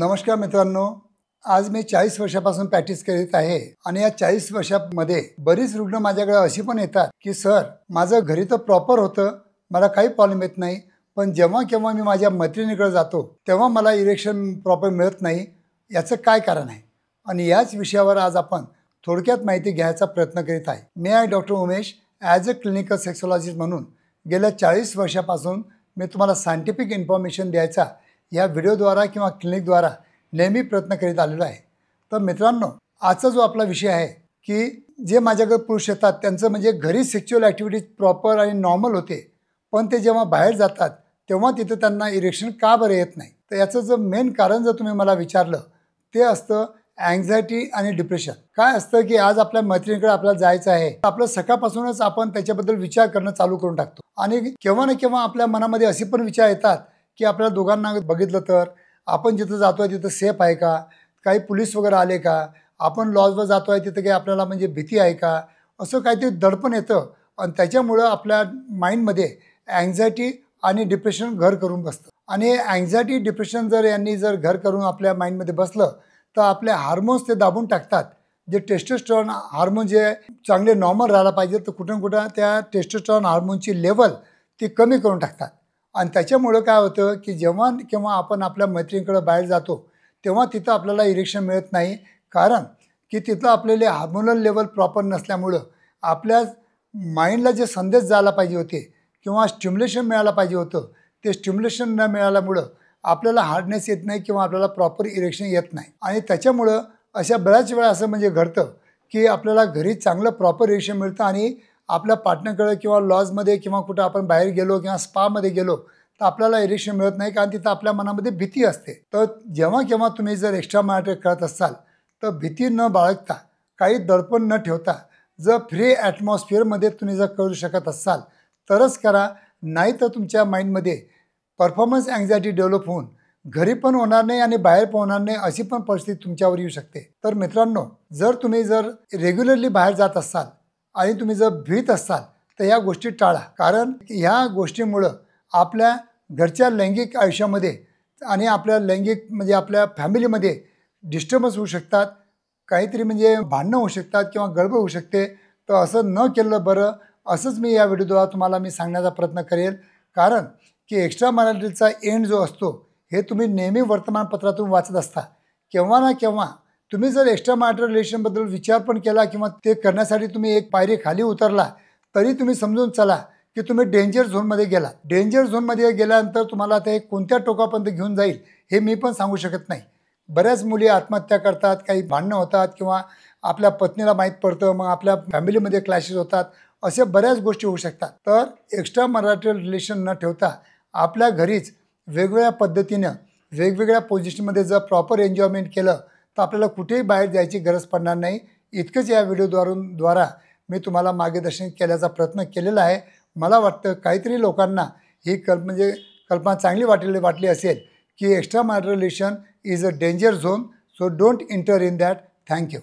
नमस्कार मित्रांनो, आज मी 40 वर्षापासून प्रॅक्टिस करीत आहे आणि या 40 वर्षामध्ये बरीच रुग्ण माझ्याकडे अशी पण येतात की सर माझं घरी तर प्रॉपर होतं, मला काही प्रॉब्लेम येत नाही, पण जेव्हा केव्हा मी माझ्या मैत्रिणीकडे जातो तेव्हा मला इरेक्शन प्रॉपर मिळत नाही, याचं काय कारण आहे? आणि याच विषयावर आज आपण थोडक्यात माहिती घ्यायचा प्रयत्न करीत आहे। मी आहे doctor Umesh, as a clinical sexologist म्हणून गेल्या 40 वर्षापासून मी तुम्हाला सायंटिफिक इन्फॉर्मेशन द्यायचा या व्हिडिओद्वारा किंवा क्लिनिकद्वारा नेहमी प्रयत्न करीत आलेलो आहे। तर मित्रांनो, आजचा जो आपला विषय आहे की जे माझ्याकडे पुरुष येतात त्यांचं म्हणजे घरी सेक्शुअल ॲक्टिव्हिटीज प्रॉपर आणि नॉर्मल होते, पण ते जेव्हा बाहेर जातात तेव्हा तिथे त्यांना इरेक्शन का बरं येत नाही? तर याचं जर मेन कारण जर तुम्ही मला विचारलं ते असतं अँक्झायटी आणि डिप्रेशन। काय असतं की आज आपल्या मैत्रिणीकडे आपल्याला जायचं आहे, आपलं सकाळपासूनच आपण त्याच्याबद्दल विचार करणं चालू करून टाकतो आणि केव्हा ना केव्हा आपल्या मनामध्ये असे पण विचार येतात की आपल्या दोघांना बघितलं तर आपण जिथं जातोय तिथं सेफ आहे का, काही पोलीस वगैरे आले का, आपण लॉजवर जातोय तिथं काही आपल्याला म्हणजे भीती आहे का, असं काहीतरी दडपण येतं आणि त्याच्यामुळं आपल्या माइंडमध्ये अँक्झायटी आणि डिप्रेशन घर करून बसतं। आणि हे अँक्झायटी डिप्रेशन जर यांनी जर घर करून आपल्या माइंडमध्ये बसलं तर आपले हार्मोन्स ते दाबून टाकतात। जे टेस्टोस्टेरॉन हार्मोन जे चांगले नॉर्मल राहायला पाहिजे तर कुठं कुठं त्या टेस्टोस्टेरॉन हार्मोनची लेवल ती कमी करून टाकतात आणि त्याच्यामुळं काय होतं की जेव्हा केव्हा आपण आपल्या मैत्रिणीकडे बाहेर जातो तेव्हा तिथं आपल्याला इरेक्शन मिळत नाही, कारण की तिथं आपल्याला हार्मोनल लेवल प्रॉपर नसल्यामुळं आपल्या माइंडला जे संदेश जायला पाहिजे होते किंवा स्टिम्युलेशन मिळायला पाहिजे होतं ते स्टिम्युलेशन न मिळाल्यामुळं आपल्याला हार्डनेस येत नाही किंवा आपल्याला प्रॉपर इरेक्शन येत नाही। आणि त्याच्यामुळं अशा बऱ्याच वेळा असं म्हणजे घडतं की आपल्याला घरी चांगलं प्रॉपर इरेक्शन मिळतं आणि आपल्या पार्टनरकडे किंवा लॉजमध्ये किंवा कुठं आपण बाहेर गेलो किंवा स्पामध्ये गेलो तर आपल्याला इरेक्शन मिळत नाही, कारण तिथं आपल्या मनामध्ये भीती असते। तर जेव्हा केव्हा तुम्ही जर एक्स्ट्रा मॅरिटल करत असाल तर भीती न बाळगता, काही दडपण न ठेवता, जर फ्री ॲटमॉस्फिअरमध्ये तुम्ही जर करू शकत असाल तरच करा, नाही तर तुमच्या माइंडमध्ये परफॉर्मन्स अँक्झायटी डेव्हलप होऊन घरी पण होणार नाही आणि बाहेर पण होणार नाही, अशी पण परिस्थिती तुमच्यावर येऊ शकते। तर मित्रांनो, जर तुम्ही जर रेग्युलरली बाहेर जात असाल आणि तुम्ही जर भीत असाल तर ह्या गोष्टी टाळा, कारण ह्या गोष्टीमुळं आपल्या घरच्या लैंगिक आयुष्यामध्ये आणि आपल्या लैंगिक म्हणजे आपल्या फॅमिलीमध्ये डिस्टर्बन्स होऊ शकतात, काहीतरी म्हणजे भांडणं होऊ शकतात किंवा गडबड होऊ शकते। तर असं न केलं बरं, असंच मी या व्हिडिओद्वारा तुम्हाला मी सांगण्याचा प्रयत्न करेल, कारण की एक्स्ट्रा मॅरिटलचा एंड जो असतो हे तुम्ही नेहमी वर्तमानपत्रातून वाचत असता। केव्हा ना केव्हा तुम्ही जर एक्स्ट्रा मॅरिटल रिलेशनबद्दल विचार पण केला किंवा ते करण्यासाठी तुम्ही एक पायरी खाली उतरला तरी तुम्ही समजून चला की तुम्ही डेंजर झोनमध्ये गेला। डेंजर झोनमध्ये गेल्यानंतर तुम्हाला ते कोणत्या टोकापर्यंत घेऊन जाईल हे मी पण सांगू शकत नाही। बऱ्याच मुली आत्महत्या करतात, काही भांडणं होतात किंवा आपल्या पत्नीला माहीत पडतं, मग आपल्या फॅमिलीमध्ये क्लॅशेस होतात, अशा बऱ्याच गोष्टी होऊ शकतात। तर एक्स्ट्रा मॅरिटल रिलेशन न ठेवता आपल्या घरीच वेगवेगळ्या पद्धतीनं वेगवेगळ्या पोझिशनमध्ये जर प्रॉपर एन्जॉयमेंट केलं तर आपल्याला कुठेही बाहेर जायची गरज पडणार नाही। इतकंच या व्हिडिओद्वारा मी तुम्हाला मार्गदर्शन केल्याचा प्रयत्न केलेला आहे। मला वाटतं काहीतरी लोकांना ही कल्पना चांगली वाटली असेल की extra marital relation is a danger zone, so don't enter in that. Thank you.